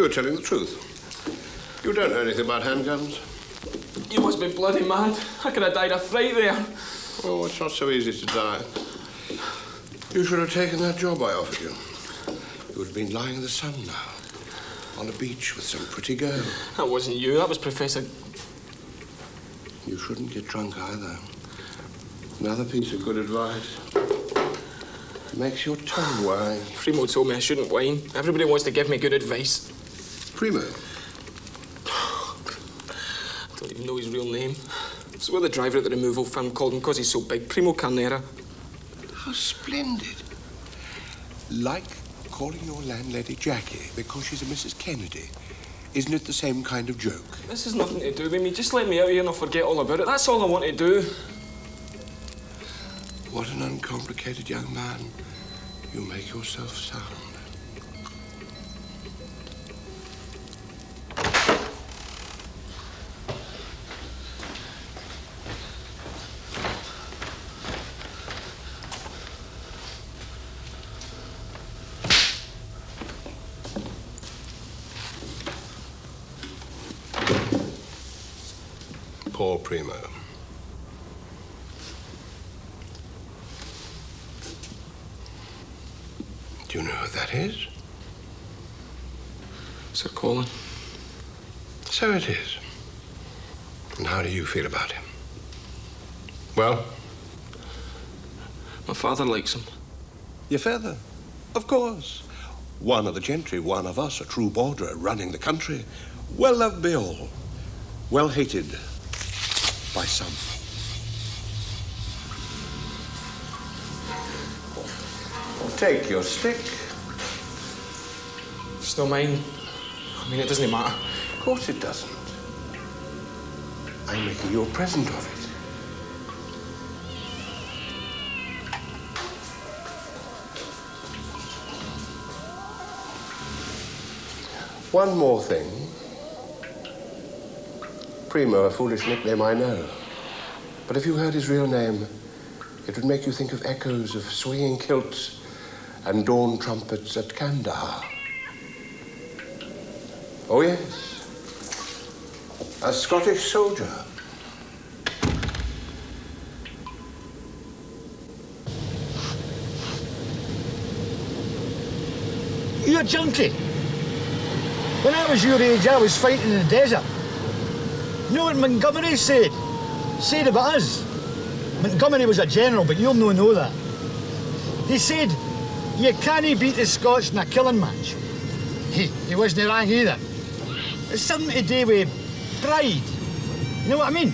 You're telling the truth. You don't know anything about handguns. You must be bloody mad. I could have died of fright there. Oh, it's not so easy to die. You should have taken that job I offered you. You would have been lying in the sun now, on a beach with some pretty girl. That wasn't you, that was Professor... You shouldn't get drunk either. Another piece of good advice. It makes your tongue whine. Primo told me I shouldn't whine. Everybody wants to give me good advice. Primo? I don't even know his real name. So we're the driver at the removal firm called him because he's so big. Primo Carnera. How splendid. Like calling your landlady Jackie because she's a Mrs. Kennedy. Isn't it the same kind of joke? This has nothing to do with me. Just let me out here and I'll forget all about it. That's all I want to do. What an uncomplicated young man. You make yourself sound. Poor Primo. Do you know who that is? Sir Colin. So it is. And how do you feel about him? Well? My father likes him. Your father? Of course. One of the gentry, one of us, a true borderer running the country. Well loved by all. Well hated by some. Take your stick. It's not mine. I mean, it doesn't matter. Of course it doesn't. I'm making you a present of it. One more thing. Primo, a foolish nickname, I know. But if you heard his real name, it would make you think of echoes of swinging kilts and dawn trumpets at Kandahar. Oh, yes. A Scottish soldier. You're junkie. When I was your age, I was fighting in the desert. You know what Montgomery said? Said about us. Montgomery was a general, but you'll no know that. He said, you can't beat the Scots in a killing match. He wasn't wrong either. It's something to do with pride. You know what I mean?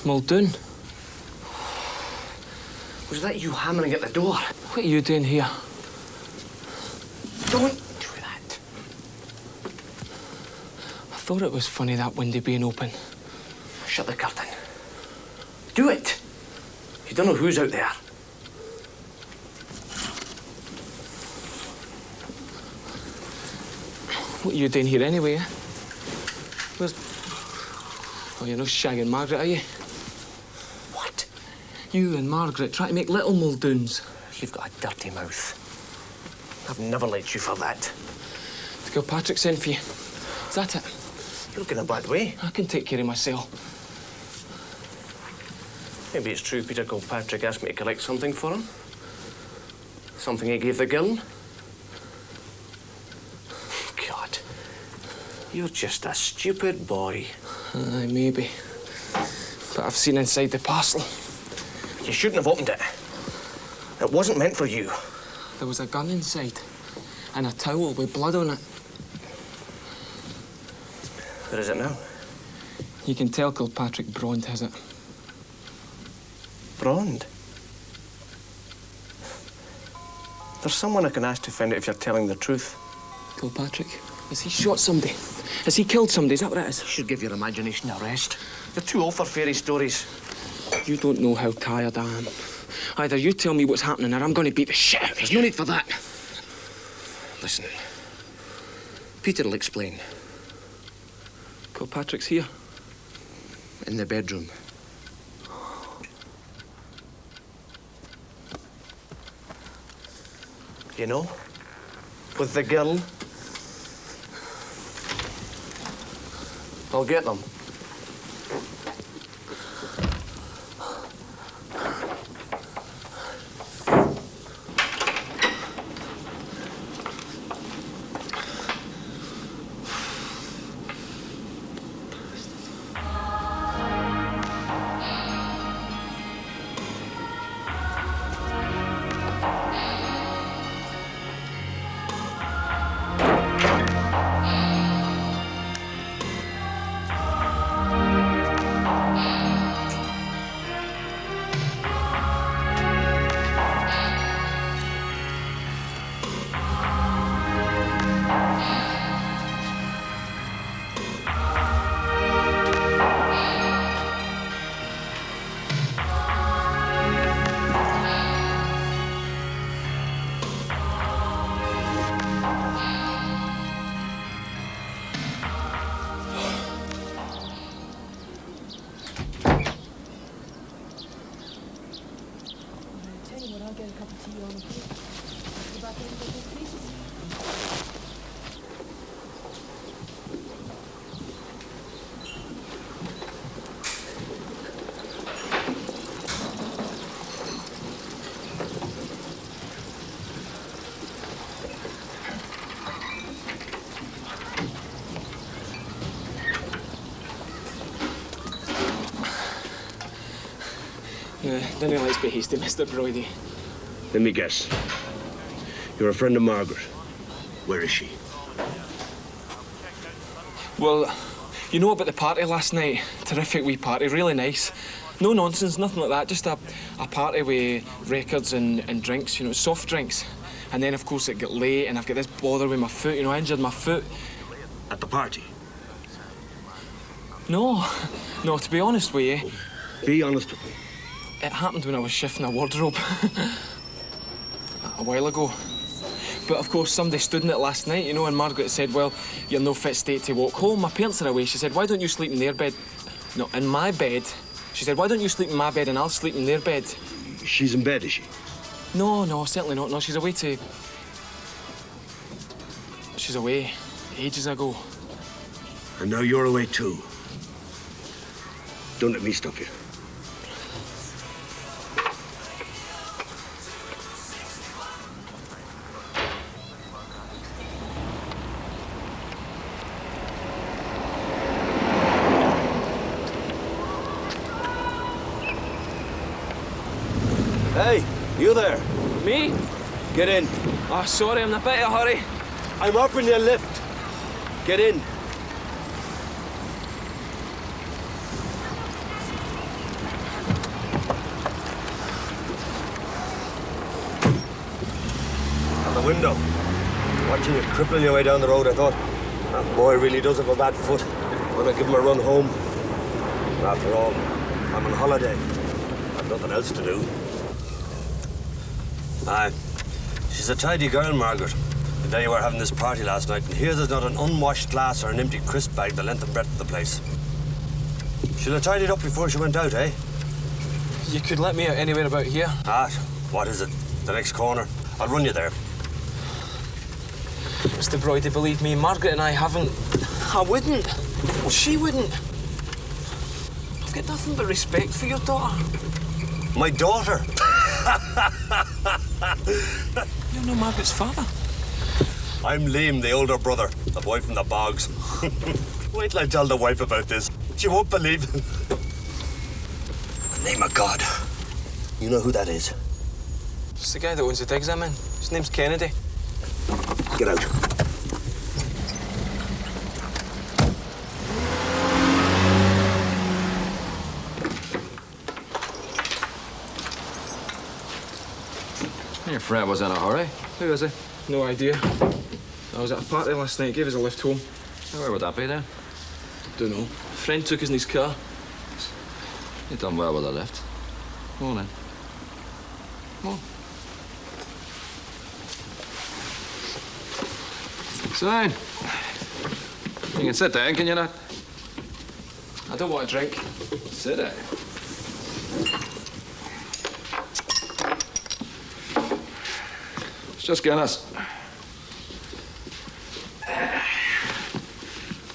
Muldoon? Was that you hammering at the door? What are you doing here? Don't do that. I thought it was funny, that window being open. Shut the curtain. Do it. You don't know who's out there. What are you doing here anyway, eh? Where's... Oh, you're not shagging Margaret, are you? What? You and Margaret try to make little Muldoons. You've got a dirty mouth. I've never let you for that. Gilpatrick sent for you. Is that it? You look in a bad way. I can take care of myself. Maybe it's true Peter Gilpatrick asked me to collect something for him. Something he gave the girl. God. You're just a stupid boy. Maybe. But I've seen inside the parcel. You shouldn't have opened it. It wasn't meant for you. There was a gun inside and a towel with blood on it. Where is it now? You can tell Kilpatrick Brond has it. Brond? There's someone I can ask to find out if you're telling the truth. Kilpatrick? Has he shot somebody? Has he killed somebody? Is that what it is? You should give your imagination a rest. You're too old for fairy stories. You don't know how tired I am. Either you tell me what's happening or I'm going to beat the shit out of you. There's no need for that. Listen. Peter will explain. Kilpatrick's here. In the bedroom. You know, with the girl, I'll get them. Didn't let's be hasty, Mr. Brodie. Let me guess. You're a friend of Margaret. Where is she? Well, you know about the party last night? Terrific wee party, really nice. No nonsense, nothing like that. Just a party with records and drinks, you know, soft drinks. And then, of course, it got late and I've got this bother with my foot, you know, I injured my foot. At the party? No, to be honest with you, Be honest with me. it happened when I was shifting a wardrobe a while ago. But of course, somebody stood in it last night, you know, and Margaret said, well, you're in no fit state to walk home. My parents are away. She said, why don't you sleep in their bed? No, in my bed. She said, why don't you sleep in my bed and I'll sleep in their bed? She's in bed, is she? No, certainly not. No, she's away to... She's away ages ago. And now you're away too. Don't let me stop you. Hey, you there? Me? Get in. Oh, sorry, I'm in a bit of a hurry. I'm offering you a lift. Get in. Out the window. Watching you crippling your way down the road, I thought, that boy really does have a bad foot. I'm gonna give him a run home. After all, I'm on holiday. I've nothing else to do. Aye. She's a tidy girl, Margaret. The day you were having this party last night, and here there's not an unwashed glass or an empty crisp bag the length and breadth of the place. She'll have tidied up before she went out, eh? You could let me out anywhere about here. Ah, what is it? The next corner. I'll run you there. Mr. Brodie, believe me, Margaret and I haven't... I wouldn't. Well, she wouldn't. I've got nothing but respect for your daughter. My daughter? You're no Margaret's father. I'm Liam, the older brother, the boy from the bogs. Wait till I tell the wife about this. She won't believe it. In the name of God, You know who that is? It's the guy that owns the digs I'm in. His name's Kennedy. Get out. Your friend was in a hurry. Who is he? No idea. I was at a party last night, gave us a lift home. Where would that be then? Don't know. Friend took us in his car. You done well with the lift. Go on in. Come on. Sign. You can sit down, can you not? I don't want a drink. Sit down. It's just Guinness.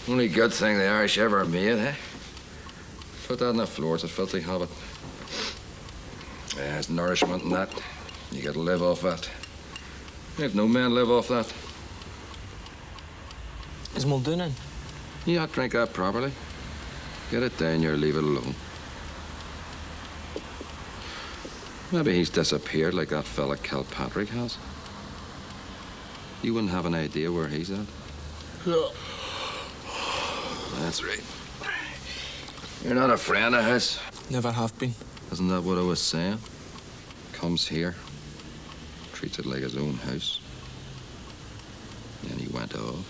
Only good thing the Irish ever made, eh? Put that on the floor, it's a filthy habit. There's nourishment in that. You gotta live off that. If no men live off that. Is Muldoon in? You ought to drink that properly. Get it down here, leave it alone. Maybe he's disappeared like that fella Kilpatrick has. You wouldn't have an idea where he's at. Yeah. That's right. You're not a friend of his. Never have been. Isn't that what I was saying? Comes here, treats it like his own house. Then he went off.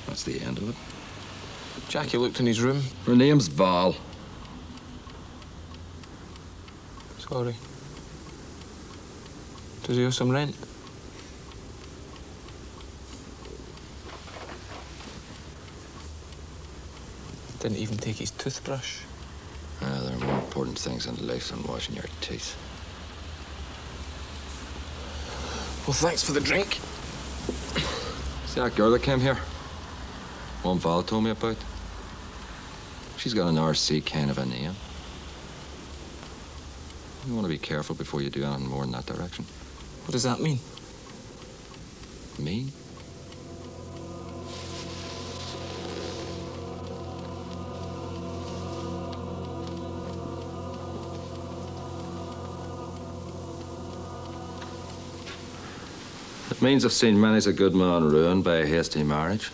That's the end of it. Jackie looked in his room. Her name's Val. Sorry. Does he owe some rent? Didn't even take his toothbrush. There are more important things in life than washing your teeth. Well, thanks for the drink. See that girl that came here? One Val told me about. She's got an RC kind of a name. You want to be careful before you do anything more in that direction. What does that mean? Me? It means I've seen many's a good man ruined by a hasty marriage.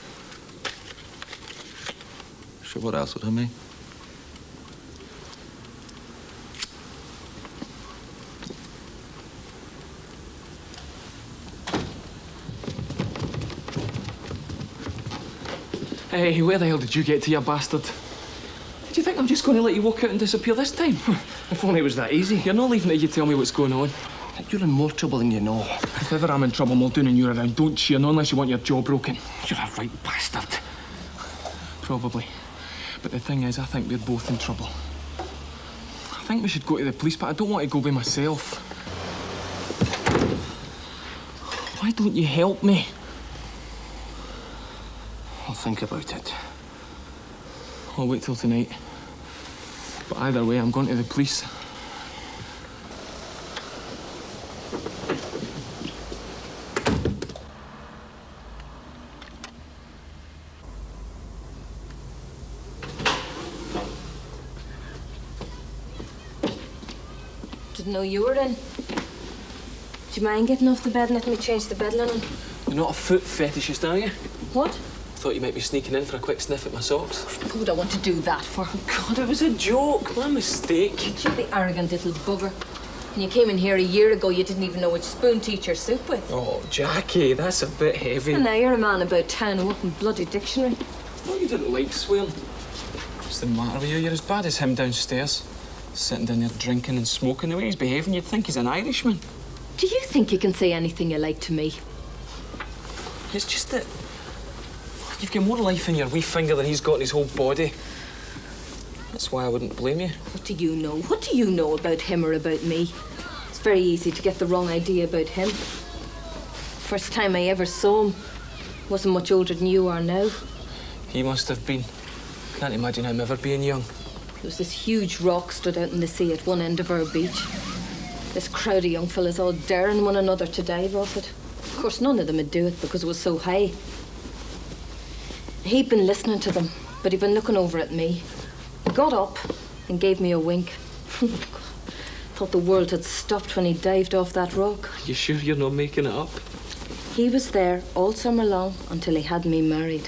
Sure, what else would it mean? Hey, where the hell did you get to, you bastard? Do you think I'm just going to let you walk out and disappear this time? If only it was that easy. You're not leaving it, you tell me what's going on. You're in more trouble than you know. If ever I'm in trouble, Muldoon and you're around, don't cheer, not unless you want your jaw broken. You're a right bastard. Probably. But the thing is, I think we're both in trouble. I think we should go to the police, but I don't want to go by myself. Why don't you help me? I'll think about it. I'll wait till tonight. But either way, I'm going to the police. Didn't know you were in. Do you mind getting off the bed and letting me change the bed linen? You're not a foot fetishist, are you? What? Thought you might be sneaking in for a quick sniff at my socks. Who would I want to do that for? God, it was a joke. My mistake. You the arrogant little bugger. When you came in here a year ago, you didn't even know which spoon to eat your soup with. Oh, Jackie, that's a bit heavy. And now you're a man about town who opened bloody dictionary. I thought you didn't like swearing. What's the matter with you? You're as bad as him downstairs. Sitting down there drinking and smoking. The way he's behaving, you'd think he's an Irishman. Do you think you can say anything you like to me? It's just that you've got more life in your wee finger than he's got in his whole body. That's why I wouldn't blame you. What do you know? What do you know about him or about me? It's very easy to get the wrong idea about him. First time I ever saw him, wasn't much older than you are now. He must have been. Can't imagine him ever being young. There was this huge rock stood out in the sea at one end of our beach. This crowd of young fellas all daring one another to dive off it. Of course, none of them would do it because it was so high. He'd been listening to them, but he'd been looking over at me. He got up and gave me a wink. Thought the world had stopped when he dived off that rock. You sure you're not making it up? He was there all summer long until he had me married.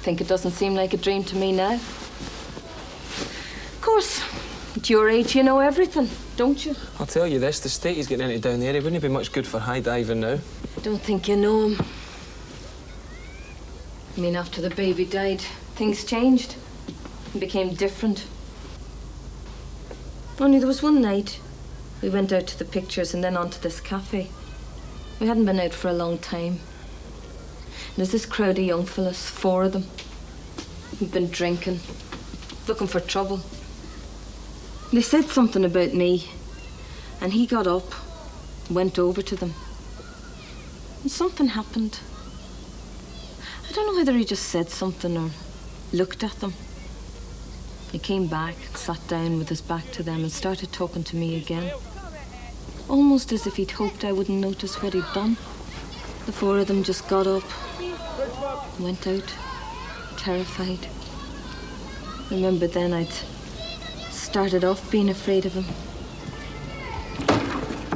Think it doesn't seem like a dream to me now? Of course, at your age you know everything, don't you? I'll tell you this, the state he's getting into down there, he wouldn't be much good for high diving now. I don't think you know him. I mean, after the baby died, things changed and became different. Only there was one night, we went out to the pictures and then on to this cafe. We hadn't been out for a long time. And there's this crowd of young fellas, 4 of them. Who'd been drinking, looking for trouble. They said something about me, and he got up, went over to them. And something happened. I don't know whether he just said something or looked at them. He came back, sat down with his back to them and started talking to me again. Almost as if he'd hoped I wouldn't notice what he'd done. The 4 of them just got up, went out, terrified. Remember then I'd started off being afraid of him.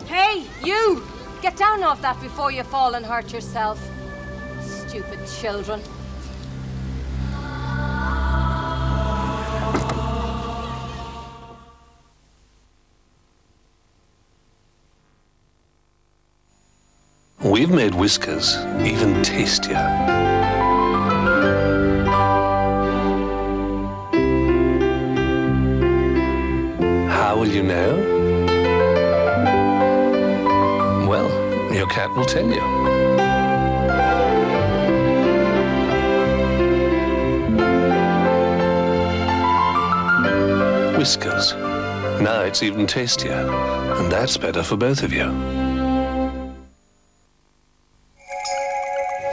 Hey, you! Get down off that before you fall and hurt yourself. Stupid children. We've made whiskers even tastier. How will you know? Well, your cat will tell you. Whiskers. Now it's even tastier, and that's better for both of you.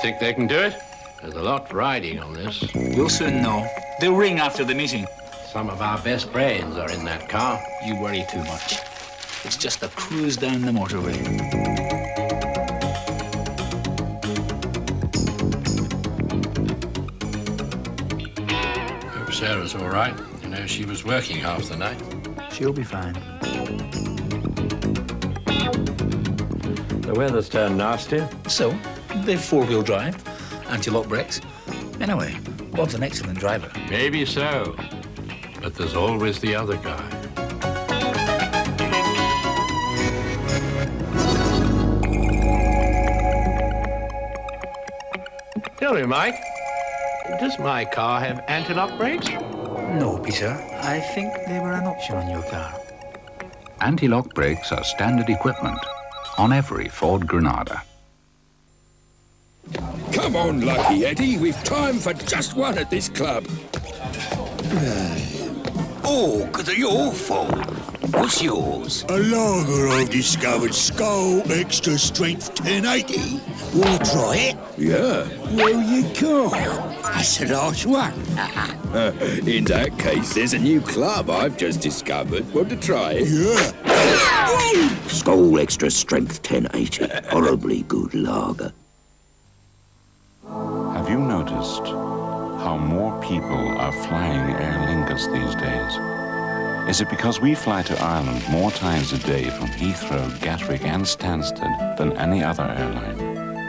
Think they can do it? There's a lot riding on this. We'll soon know. They'll ring after the meeting. Some of our best brains are in that car. You worry too much. It's just a cruise down the motorway. Hope Sarah's all right. You know, she was working half the night. She'll be fine. The weather's turned nasty. So, they've 4-wheel drive, anti-lock brakes. Anyway, Bob's an excellent driver. Maybe so. But there's always the other guy. Tell me, Mike, does my car have anti-lock brakes? No, Peter. I think they were an option on your car. Anti-lock brakes are standard equipment on every Ford Granada. Come on, Lucky Eddie. We've time for just one at this club. Oh, 'cause of your fault. What's yours? A lager I've discovered, Skull Extra Strength 1080. Wanna try it? Yeah, well, you can't. That's the last one. In that case, there's a new club I've just discovered. Want to try it? Yeah. Skull Extra Strength 1080. Horribly good lager. Have you noticed how more people are flying Aer Lingus these days? Is it because we fly to Ireland more times a day from Heathrow, Gatwick and Stansted than any other airline?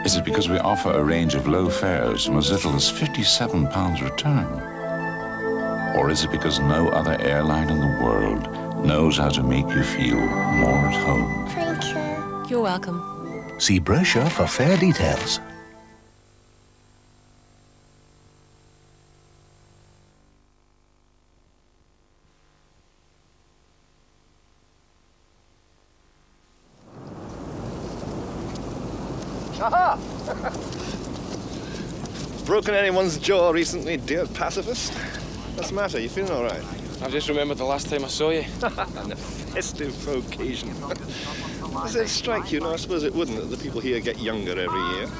Is it because we offer a range of low fares from as little as £57 return? Or is it because no other airline in the world knows how to make you feel more at home? Thank you. You're welcome. See brochure for fare details. Aha! Broken anyone's jaw recently, dear pacifist? What's the matter? You feeling all right? I've just remembered the last time I saw you. On a festive occasion. Does it strike you? No, I suppose it wouldn't, that the people here get younger every year.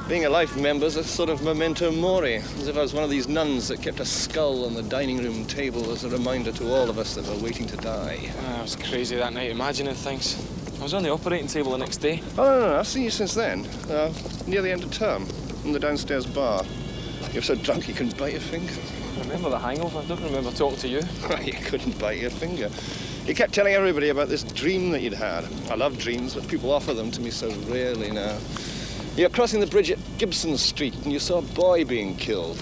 Being a life member's a sort of memento mori, as if I was one of these nuns that kept a skull on the dining room table as a reminder to all of us that we're waiting to die. I was crazy that night, imagining things. I was on the operating table the next day. Oh, no, I've seen you since then. Near the end of term, in the downstairs bar. You're so drunk you couldn't bite your finger. I remember the hangover. I don't remember talking to you. You couldn't bite your finger. He kept telling everybody about this dream that he'd had. I love dreams, but people offer them to me so rarely now. You're crossing the bridge at Gibson Street and you saw a boy being killed.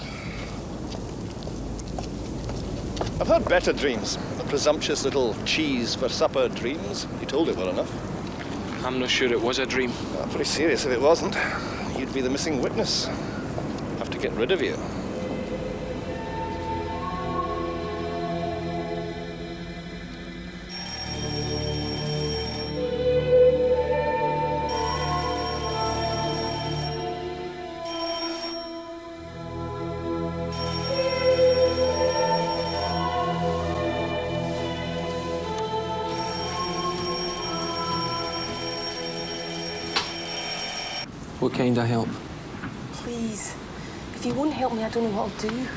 I've had better dreams. The presumptuous little cheese for supper dreams. You told it well enough. I'm not sure it was a dream. Well, pretty serious if it wasn't. You'd be the missing witness. Have to get rid of you. What kind of help? Please. If you won't help me, I don't know what I'll do.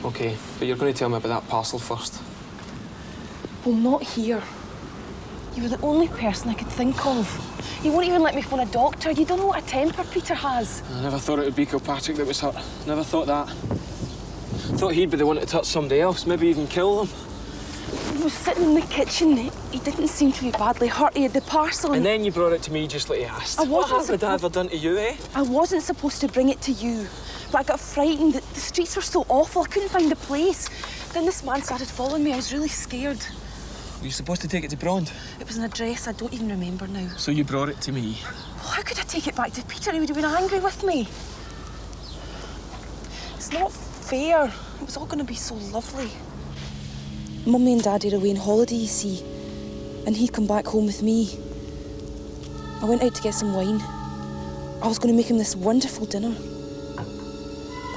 OK, but you're going to tell me about that parcel first. Well, not here. You were the only person I could think of. You won't even let me phone a doctor. You don't know what a temper Peter has. I never thought it would be Kilpatrick that was hurt. Never thought that. Thought he'd be the one to touch somebody else, maybe even kill them. He was sitting in the kitchen. He didn't seem to be badly hurt. He had the parcel. And then you brought it to me just like you asked. What have I ever done to you, eh? I wasn't supposed to bring it to you, but I got frightened. The streets were so awful. I couldn't find a place. Then this man started following me. I was really scared. Were you supposed to take it to Brond? It was an address I don't even remember now. So you brought it to me? Well, how could I take it back to Peter? He would have been angry with me. It's not fair. It was all going to be so lovely. Mummy and Daddy are away on holiday, you see, and he'd come back home with me. I went out to get some wine. I was going to make him this wonderful dinner.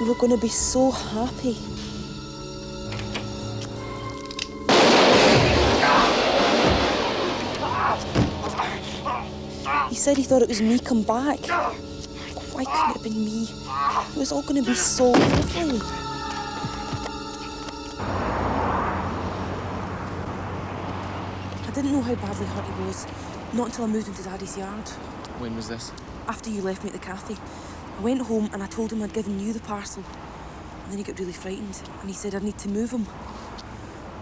We were going to be so happy. He said he thought it was me come back. Why couldn't it have been me? It was all going to be so lovely. I didn't know how badly hurt he was, not until I moved into Daddy's yard. When was this? After you left me at the cafe. I went home and I told him I'd given you the parcel. And then he got really frightened and he said I'd need to move him.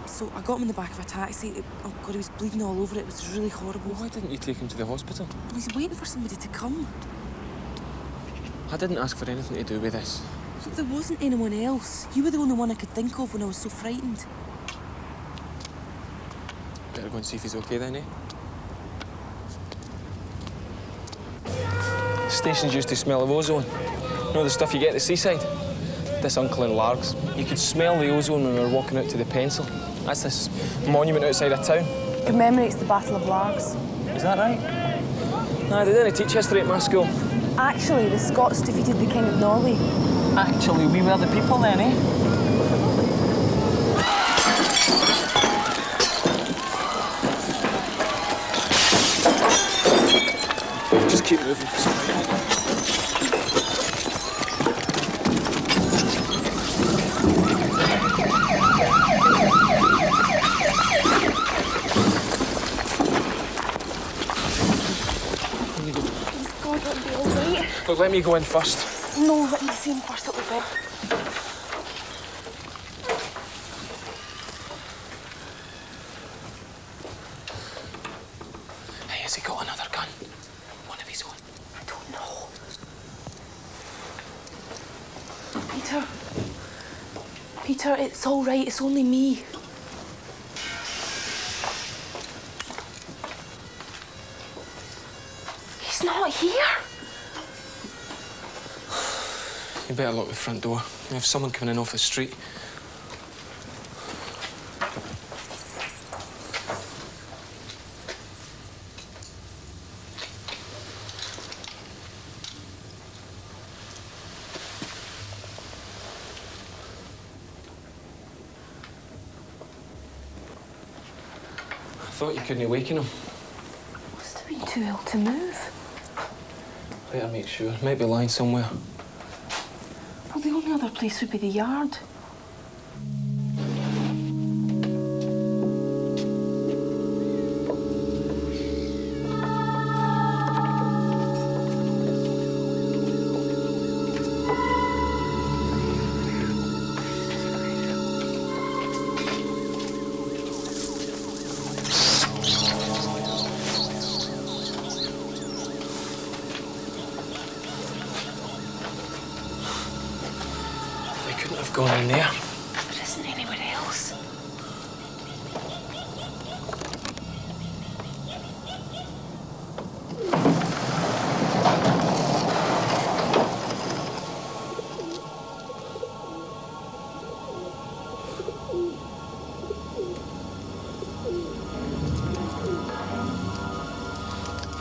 So I got him in the back of a taxi. Oh God, he was bleeding all over it. It was really horrible. Why didn't you take him to the hospital? Well, he's waiting for somebody to come. I didn't ask for anything to do with this. Look, there wasn't anyone else. You were the only one I could think of when I was so frightened. Better go and see if he's okay then, eh? Stations used to smell of ozone. You know the stuff you get at the seaside? This uncle in Largs. You could smell the ozone when we were walking out to the pencil. That's this monument outside of town. Commemorates the Battle of Largs. Is that right? Nah, they didn't teach history at my school. Actually, the Scots defeated the King of Norway. Actually, we were the people then, eh? Just keep moving. Look, let me go in first. No, let me see him first, it'll be better. Hey, has he got another gun? One of his own? I don't know. Peter. Peter, it's all right. It's only me. He's not here. You better lock the front door. We have someone coming in off the street. I thought you couldn't awaken him. Must have been too ill to move. Better make sure. Might be lying somewhere. Well, the only other place would be the yard. going in there. There isn't anywhere else.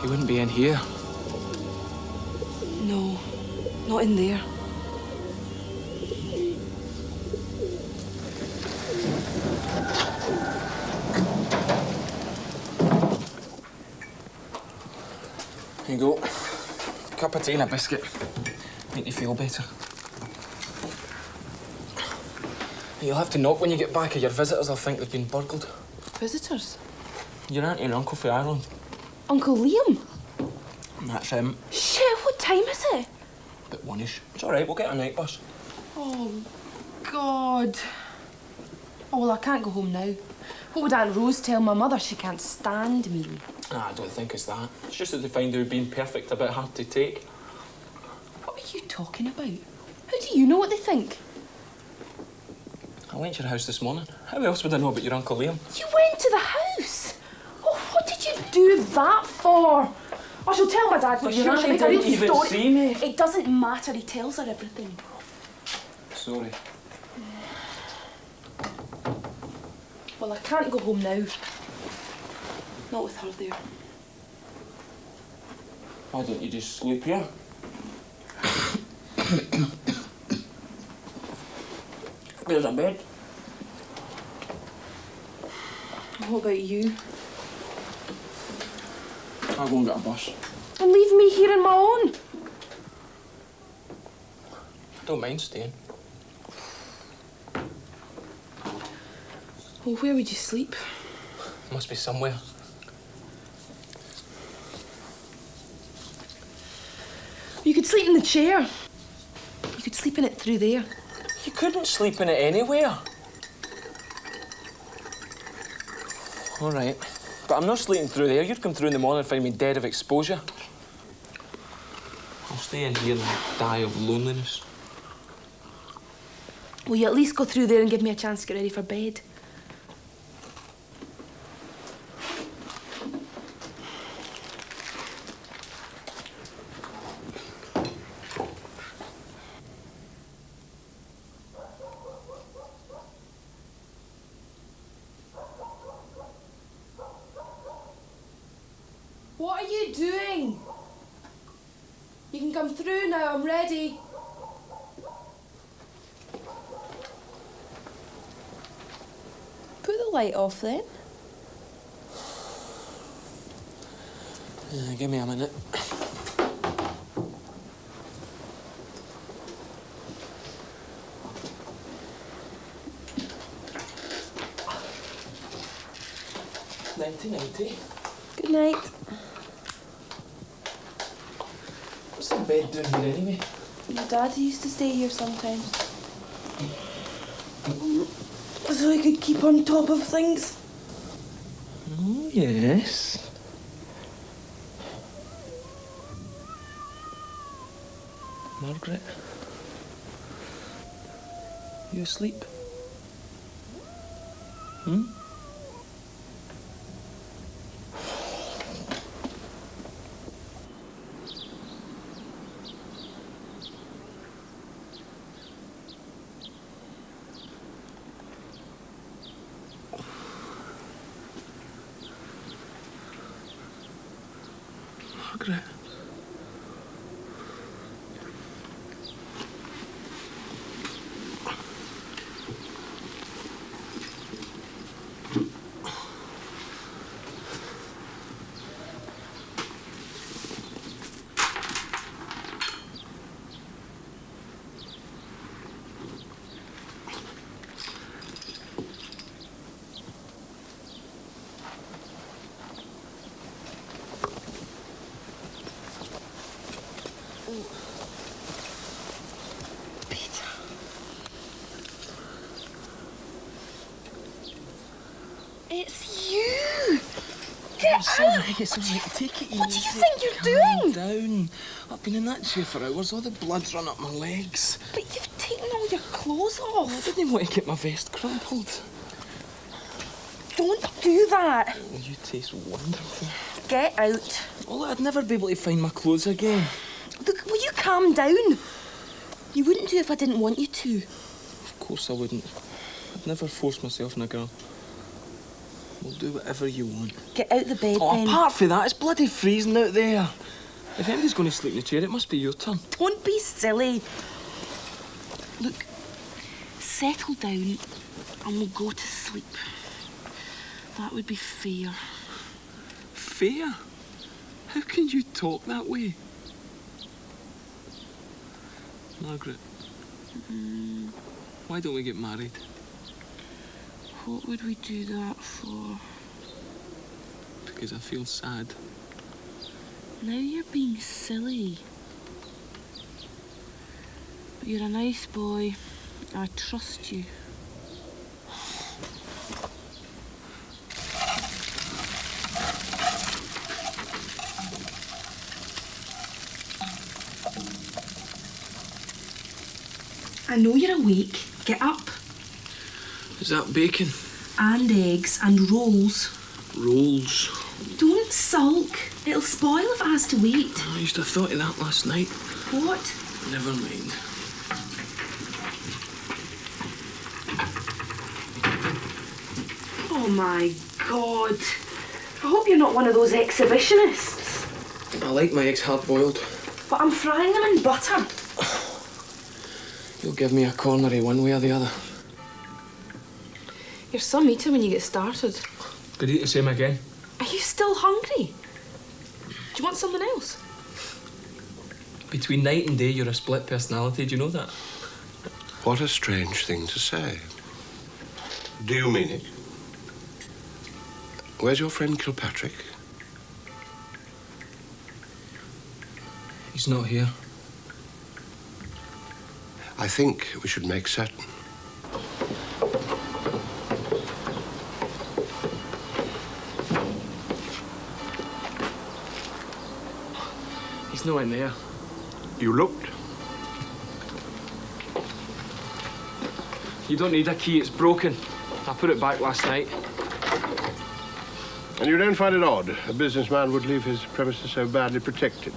He wouldn't be in here. No, not in there. Here you go. Cup of tea and a biscuit. Make you feel better. You'll have to knock when you get back, or your visitors will think they've been burgled. Visitors? Your auntie and uncle from Ireland. Uncle Liam? That's him. Shit, what time is it? Bit one-ish. It's all right, we'll get a night bus. Oh, God. Oh, well, I can't go home now. What would Aunt Rose tell my mother? She can't stand me. Nah, I don't think it's that. It's just that they find out being perfect a bit hard to take. What are you talking about? How do you know what they think? I went to your house this morning. How else would I know about your Uncle Liam? You went to the house? Oh, what did you do that for? I shall tell my dad for But sure. your She'll auntie make a real didn't even story. see me. It doesn't matter. He tells her everything. Sorry. Well, I can't go home now. Not with her there. Why don't you just sleep here? There's a bed. What about you? I'll go and get a bus. And leave me here on my own? I don't mind staying. Well, where would you sleep? Must be somewhere. You could sleep in the chair. You could sleep in it through there. You couldn't sleep in it anywhere. All right. But I'm not sleeping through there. You'd come through in the morning and find me dead of exposure. I'll stay in here and die of loneliness. Will you at least go through there and give me a chance to get ready for bed? What are you doing? You can come through now, I'm ready. Put the light off then. Give me a minute. Nighty-nighty. Good night. What's the bed doing here anyway? My dad used to stay here sometimes. So I could keep on top of things. Oh, yes. Margaret? You asleep? Hmm? Margaret. It's you! It's all right, it's all right. Take it easy. What do you think you're doing? Calm down. I've been in that chair for hours. All the blood's run up my legs. But you've taken all your clothes off. I didn't want to get my vest crumpled. Don't do that. You taste wonderful. Get out. Well, I'd never be able to find my clothes again. Look, will you calm down? You wouldn't do if I didn't want you to. Of course I wouldn't. I'd never force myself on a girl. We'll do whatever you want. Get out the bed, then. Apart from that, it's bloody freezing out there. If anybody's going to sleep in the chair, it must be your turn. Don't be silly. Look, settle down and we'll go to sleep. That would be fair. Fair? How can you talk that way? Margaret, why don't we get married? What would we do that for? Because I feel sad. Now you're being silly. But you're a nice boy. I trust you. I know you're awake. Get up. Is that bacon? And eggs and rolls. Rolls. Don't sulk. It'll spoil if it has to wait. I used to have thought of that last night. What? Never mind. Oh my God. I hope you're not one of those exhibitionists. I like my eggs hard-boiled. But I'm frying them in butter. You'll give me a cornery one way or the other. You're some eater when you get started. Could eat the same again. Are you still hungry? Do you want something else? Between night and day, you're a split personality. Do you know that? What a strange thing to say. Do you mean it? Where's your friend Kilpatrick? He's not here. I think we should make certain. He's not in there. You looked? You don't need a key, it's broken. I put it back last night. And you don't find it odd a businessman would leave his premises so badly protected?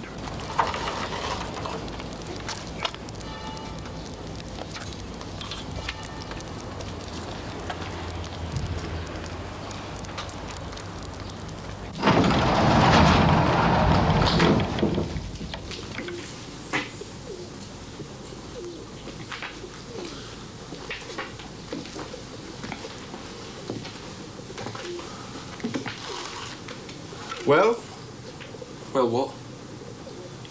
Well? Well, what?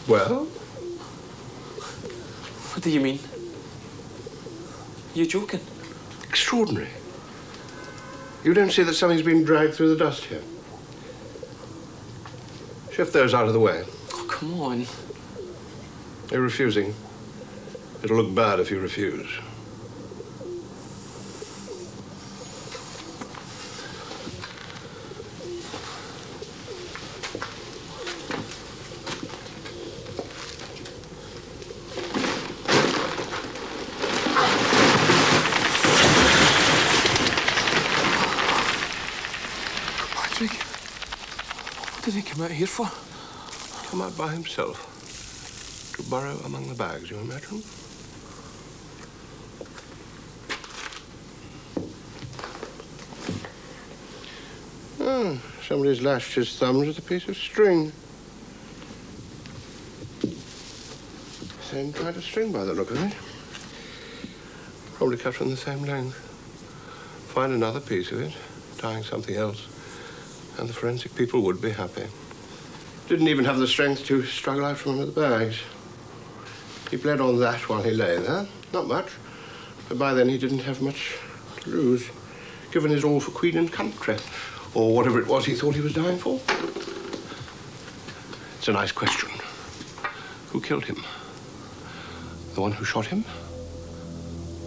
Well? What do you mean? You joking? Extraordinary. You don't see that something's been dragged through the dust here? Shift those out of the way. Oh, come on. You're refusing. It'll look bad if you refuse. What did he come out here for? Come out by himself. To burrow among the bags, you imagine? Oh, somebody's lashed his thumbs with a piece of string. Same kind of string by the look of it. Probably cut from the same length. Find another piece of it, tying something else, and the forensic people would be happy. Didn't even have the strength to struggle out from under the bags. He bled on that while he lay there. Not much, but by then he didn't have much to lose, given his all for Queen and country, or whatever it was he thought he was dying for. It's a nice question. Who killed him? The one who shot him?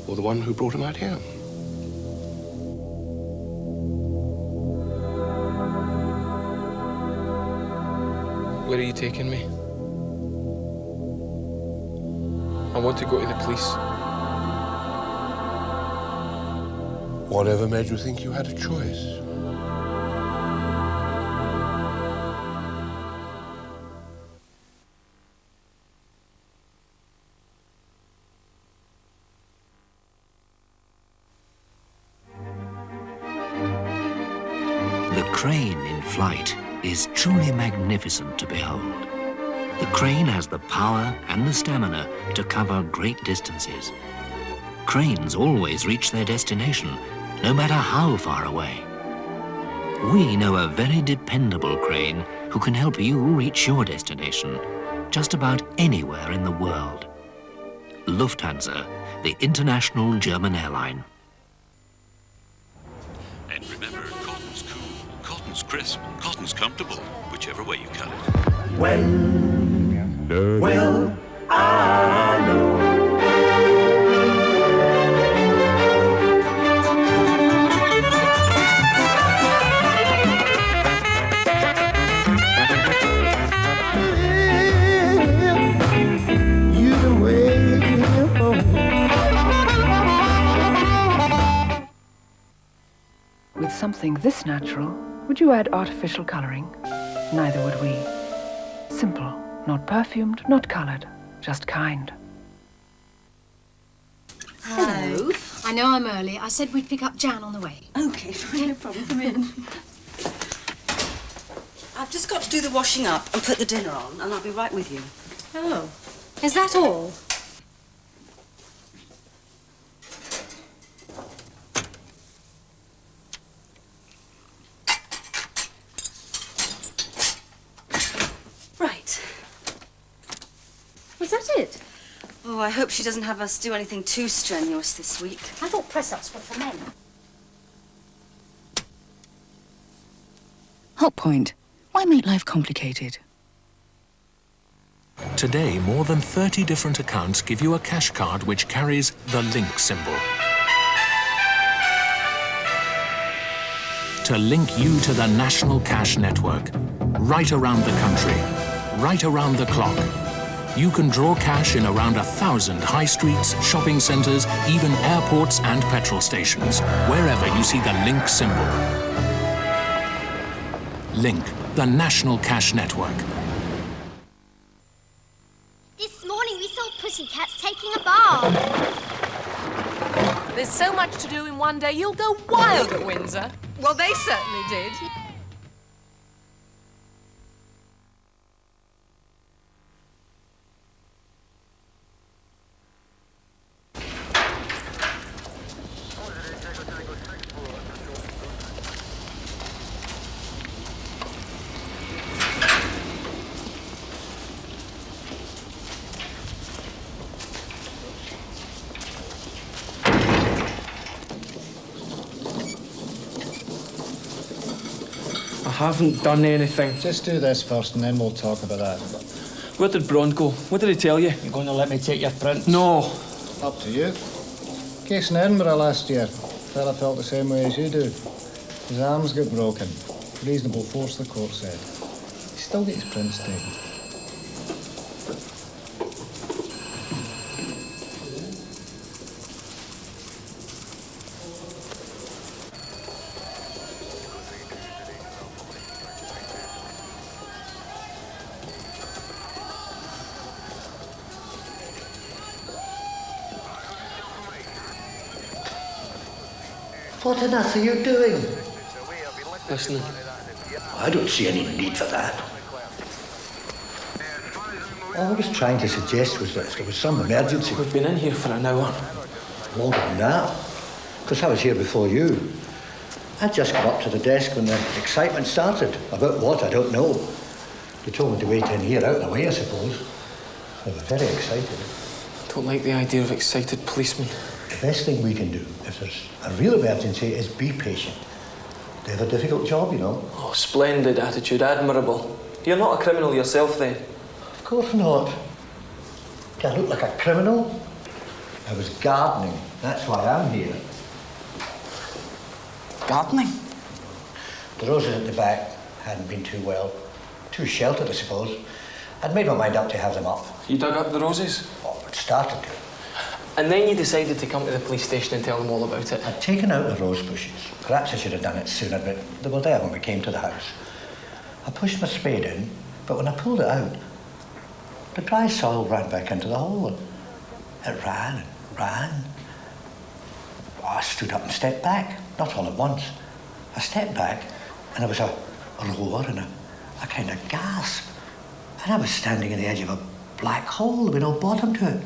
Or the one who brought him out here? Where are you taking me? I want to go to the police. Whatever made you think you had a choice? The crane in flight is truly magnificent to behold. The crane has the power and the stamina to cover great distances. Cranes always reach their destination, no matter how far away. We know a very dependable crane who can help you reach your destination just about anywhere in the world. Lufthansa, the international German airline. And remember, cotton's cool, cotton's crisp, cotton's comfortable, whichever way you cut it. When will I know? With something this natural, would you add artificial coloring? Neither would we. Simple, not perfumed, not colored, just kind. Hello. I know I'm early. I said we'd pick up Jan on the way. Okay, no problem. Come in. I've just got to do the washing up and put the dinner on, and I'll be right with you. Oh, is that all? Right. Was that it? Oh, I hope she doesn't have us do anything too strenuous this week. I thought press-ups were for men. Hot Point. Why make life complicated? Today, more than 30 different accounts give you a cash card which carries the link symbol. To link you to the national cash network, right around the country, right around the clock. You can draw cash in around 1,000 high streets, shopping centres, even airports and petrol stations, wherever you see the link symbol. Link, the national cash network. This morning we saw pussycats taking a bath. There's so much to do in one day, you'll go wild at Windsor. Well, they certainly did. I haven't done anything. Just do this first and then we'll talk about that. Where did Brond go? What did he tell you? You're going to let me take your prints? No. Up to you. Case in Edinburgh last year. Fella felt the same way as you do. His arms got broken. Reasonable force, the court said. He still get his prints taken. What on earth are you doing? Listening. I don't see any need for that. All I was trying to suggest was that if there was some emergency... We've been in here for an hour. Longer than that. Because I was here before you. I just got up to the desk when the excitement started. About what, I don't know. They told me to wait in here, out of the way, I suppose. They were very excited. Don't like the idea of excited policemen. The best thing we can do, if there's a real emergency, is be patient. They have a difficult job, you know. Oh, splendid attitude, admirable. You're not a criminal yourself, then? Of course not. Do I look like a criminal? I was gardening. That's why I'm here. Gardening? The roses at the back hadn't been too Too sheltered, I suppose. I'd made my mind up to have them up. You dug up the roses? Oh, it started to. And then you decided to come to the police station and tell them all about it? I'd taken out the rose bushes. Perhaps I should have done it sooner, but they were there when we came to the house. I pushed my spade in, but when I pulled it out, the dry soil ran back into the hole. And it ran and ran. I stood up and stepped back, not all at once. I stepped back, and there was a roar and a kind of gasp. And I was standing on the edge of a black hole with no bottom to it.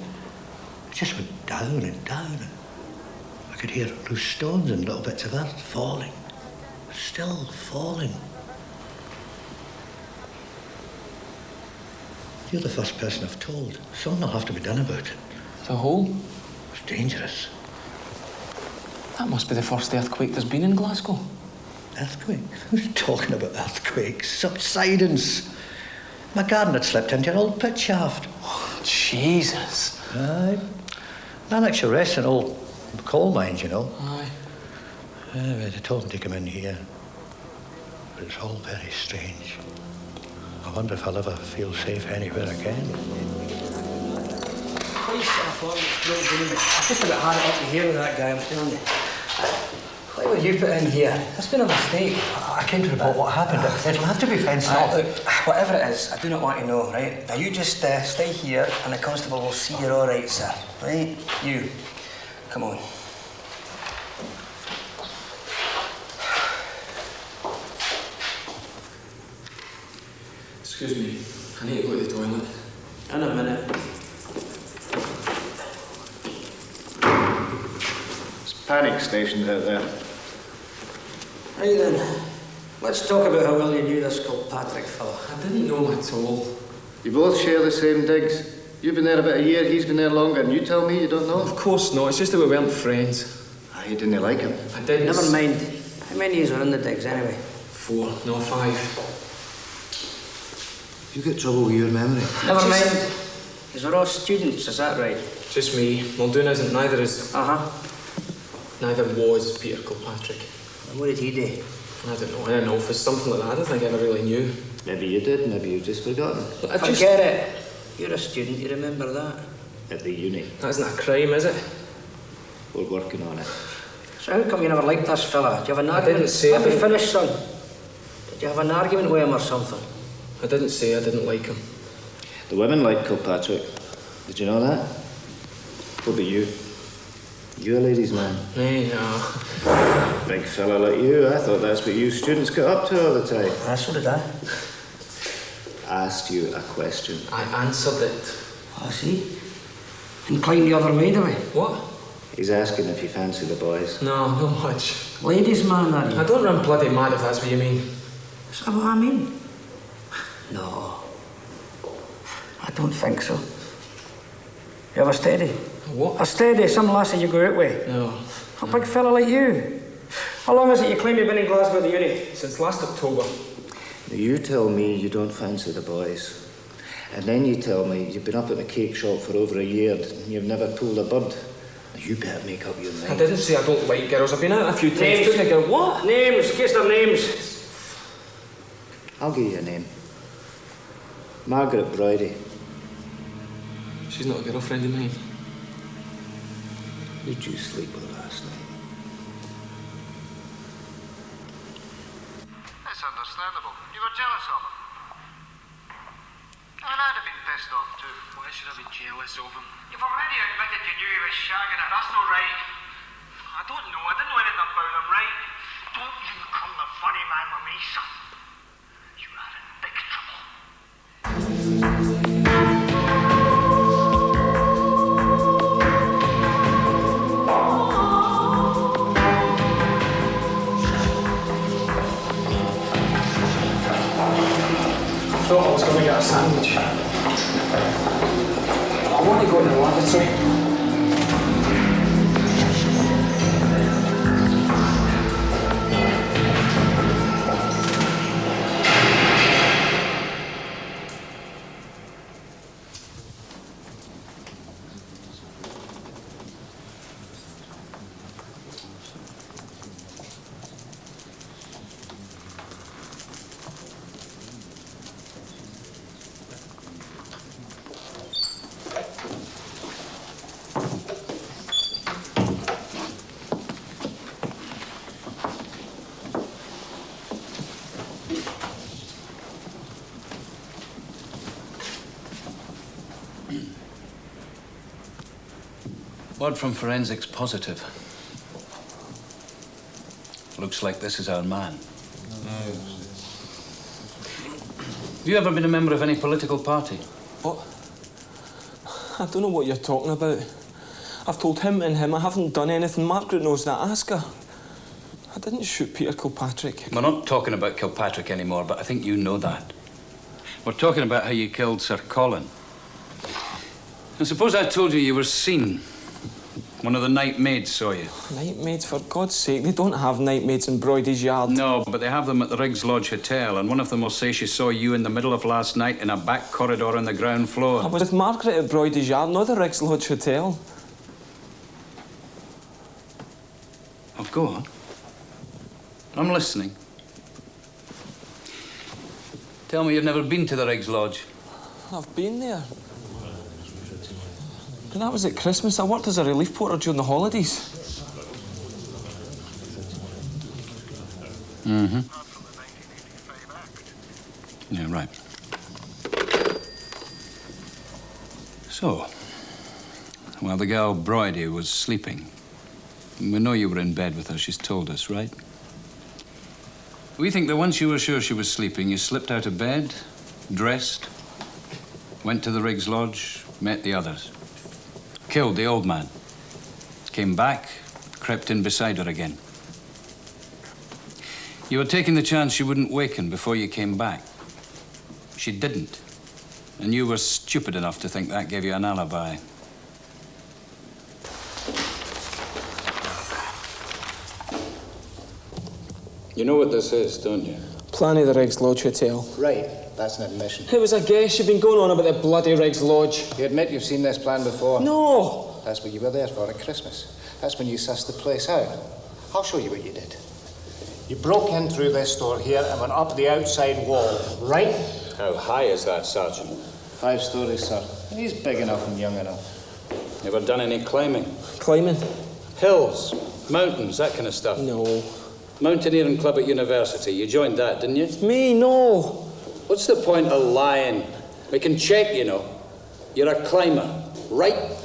It just went down and down. And I could hear loose stones and little bits of earth falling, still falling. You're the first person I've told. Something will have to be done about it. The hole? It's dangerous. That must be the first earthquake there's been in Glasgow. Earthquake? Who's talking about earthquakes? Subsidence. My garden had slipped into an old pit shaft. Oh, Jesus. Aye. Lanarkshire rests in old coal mines, you know. Aye. Anyway, they told me to come in here. But it's all very strange. I wonder if I'll ever feel safe anywhere again. I've just about had it up to here with that guy, I'm telling you. Why were you put in here? That's been a mistake. I came to report what happened. It'll have to be fenced off. Look, whatever it is, I do not want to know, right? Now you just stay here and the constable will see you're all right, sir. Right? You. Come on. Excuse me, I need to go to the toilet. In a minute. There's panic stations out there. Right then. Let's talk about how well you knew this Kilpatrick fellow. I didn't know him at all. You both share the same digs. You've been there about a year, he's been there longer, and you tell me you don't know? Of course not, it's just that we weren't friends. Ah, you didn't like him? I didn't. Never mind. How many years were in the digs anyway? 4, no 5. You get trouble with your memory. Never mind. Because we're all students, is that right? Just me. Muldoon isn't, neither is... Neither was Peter Kilpatrick. And what did he do? I don't know, in an office, something like that. I don't think I ever really knew. Maybe you did, maybe you've just forgotten. Forget it. You're a student, you remember that. At the uni. That isn't a crime, is it? We're working on it. So how come you never liked this fella? Did you have an I argument? didn't say Let me it. finish, son. Did you have an argument with him or something? I didn't say I didn't like him. The women like Kilpatrick. Did you know that? What about you? You a ladies' man? No. Big fella like you, I thought that's what you students got up to all the time. So did I. Asked you a question. I answered it. I see. Inclined the other way, do we? What? He's asking if you fancy the boys. No, not much. Ladies' man, are you? I don't run bloody mad if that's what you mean. Is that what I mean? No. I don't think so. You have a steady? What? A steady, some lassie you go out with? No. A big fella like you. How long is it you claim you've been in Glasgow at the uni? Since last October. Now you tell me you don't fancy the boys. And then you tell me you've been up at the cake shop for over a year and you've never pulled a bird. Now you better make up your mind. I didn't say I don't like girls. I've been out a few times. Names. Took a girl. What? Names. Guess their names. I'll give you a name. Margaret Bridie. She's not a girlfriend of mine. Who did you sleep with last night? That's understandable. You were jealous of him. And I'd have been pissed off too. Why should I be jealous of him? You've already admitted you knew he was shagging her. That's not right. I don't know. I didn't know anything about him, right? Don't you come the funny man with me, son. You are in big trouble. I thought I was going to get a sandwich. I want to go to the lavatory. Word from forensics positive. Looks like this is our man. Have you ever been a member of any political party? What? I don't know what you're talking about. I've told him and him I haven't done anything. Margaret knows that. Ask her. I didn't shoot Peter Kilpatrick. We're not talking about Kilpatrick anymore, but I think you know that. We're talking about how you killed Sir Colin. And suppose I told you you were seen. One of the night maids saw you. Night maids, for God's sake. They don't have night maids in Broidy's yard. No, but they have them at the Riggs Lodge Hotel, and one of them will say she saw you in the middle of last night in a back corridor on the ground floor. I was with Margaret at Broidy's yard, not the Riggs Lodge Hotel. Oh, go on. I'm listening. Tell me you've never been to the Riggs Lodge. I've been there. But that was at Christmas. I worked as a relief porter during the holidays. Mm-hmm. Yeah, right. So, while the girl Bridie was sleeping, we know you were in bed with her, she's told us, right? We think that once you were sure she was sleeping, you slipped out of bed, dressed, went to the Riggs Lodge, met the others. Killed the old man. Came back, crept in beside her again. You were taking the chance she wouldn't waken before you came back. She didn't. And you were stupid enough to think that gave you an alibi. You know what this is, don't you? Plan of the Riggs Lodge Hotel. Right, that's an admission. It was a guess. You've been going on about the bloody Riggs Lodge. You admit you've seen this plan before? No! That's what you were there for at Christmas. That's when you sussed the place out. I'll show you what you did. You broke in through this door here and went up the outside wall, right? How high is that, Sergeant? 5 stories, sir. And he's big enough and young enough. Never done any climbing? Climbing? Hills, mountains, that kind of stuff? No. Mountaineering club at university. You joined that, didn't you? Me, no. What's the point of lying? We can check, you know. You're a climber, right?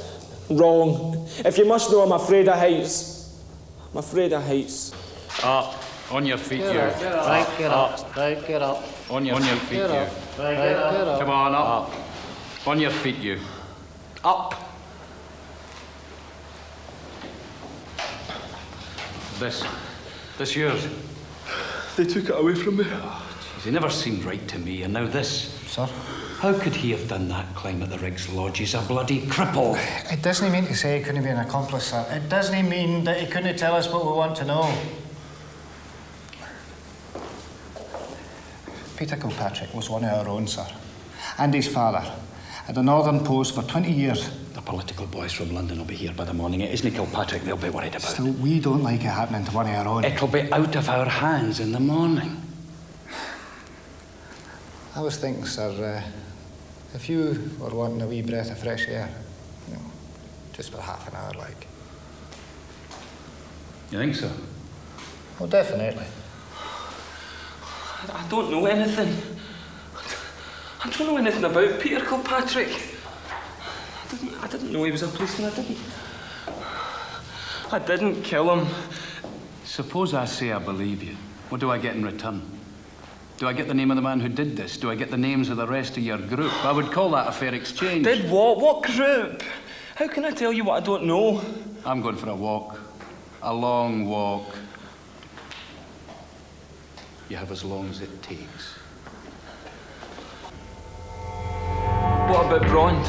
Wrong. If you must know, I'm afraid of heights. I'm afraid of heights. Up. On your feet, you. Right, get up. Right, get up. On your feet, you. Right, get up. Come on, up. On your feet, you. Up. This yours? They took it away from me. He never seemed right to me, and now this. Sir? How could he have done that climb at the Riggs Lodge? He's a bloody cripple. It doesn't mean to say he couldn't be an accomplice, sir. It doesn't mean that he couldn't tell us what we want to know. Peter Kilpatrick was one of our own, sir. And his father. At the Northern Post for 20 years. The political boys from London will be here by the morning. It isn't Kilpatrick they'll be worried about. Still, we don't like it happening to one of our own. It'll be out of our hands in the morning. I was thinking, sir, if you were wanting a wee breath of fresh air, you know, just for half an hour, like. You think so? Oh, definitely. I don't know anything. I don't know anything about Peter Kilpatrick. I didn't know he was a policeman. I didn't kill him. Suppose I say I believe you. What do I get in return? Do I get the name of the man who did this? Do I get the names of the rest of your group? I would call that a fair exchange. Did what? What group? How can I tell you what I don't know? I'm going for a walk. A long walk. You have as long as it takes. What about Brond?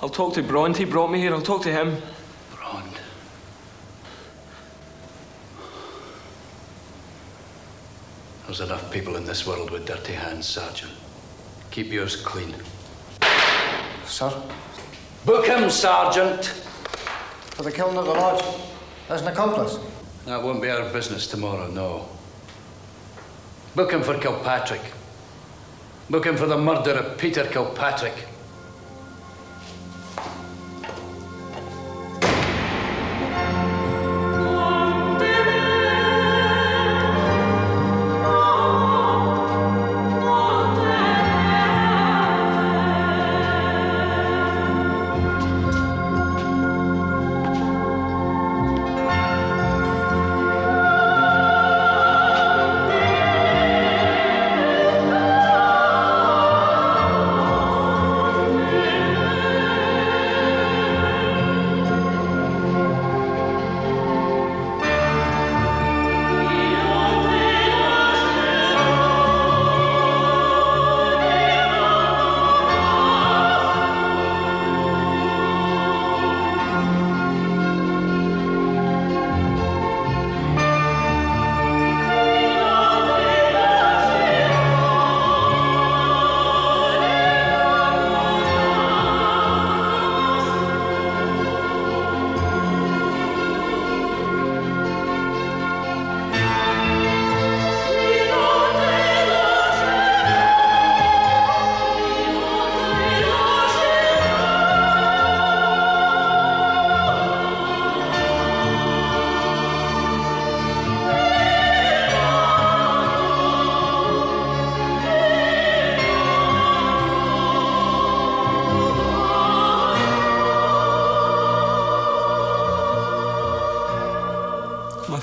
I'll talk to Brond. He brought me here. I'll talk to him. Brond. There's enough people in this world with dirty hands, Sergeant. Keep yours clean. Sir? Book him, Sergeant! For the killing at the lodge? As an accomplice? That won't be our business tomorrow, no. Book him for Kilpatrick. Book him for the murder of Peter Kilpatrick.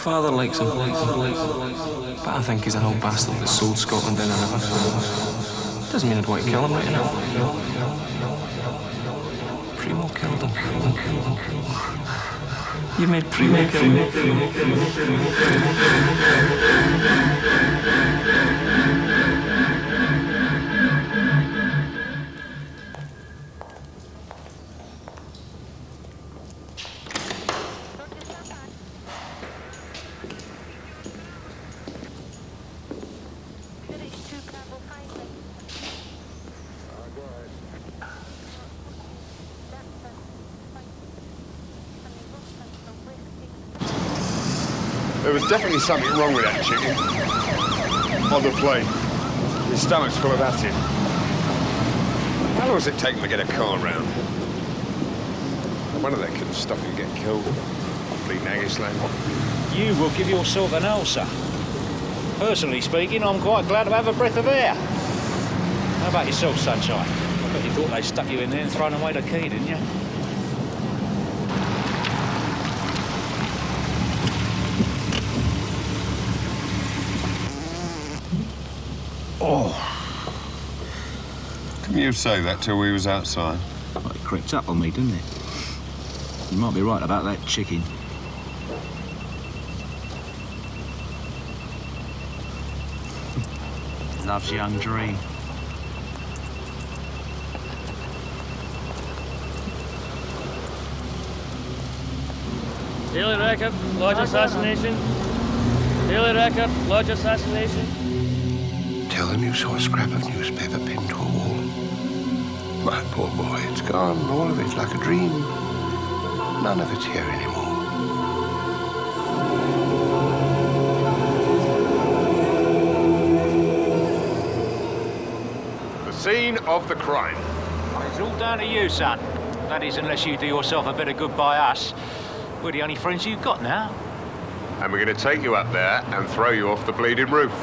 father likes him. But I think he's an old bastard that sold Scotland down a river. Doesn't mean I'd want to kill him right now. Primo killed him. You made Primo kill him. There was definitely something wrong with that chicken. On the plane. His stomach's full of acid. How long does it take him to get a car round? No wonder they couldn't stop him getting killed. Complete Nagisland. You will give yourself an ulcer. Personally speaking, I'm quite glad to have a breath of air. How about yourself, Sunshine? I bet you thought they stuck you in there and thrown away the key, didn't you? Oh. Didn't you say that till we was outside? Well, it crept up on me, didn't it? You might be right about that chicken. Loves young dream. Daily record, large assassination. Daily record, large assassination. Tell them you saw a scrap of newspaper pinned to a wall. My poor boy, it's gone. All of it like a dream. None of it's here anymore. The scene of the crime. It's all down to you, son. That is, unless you do yourself a bit of good by us. We're the only friends you've got now. And we're going to take you up there and throw you off the bleeding roof.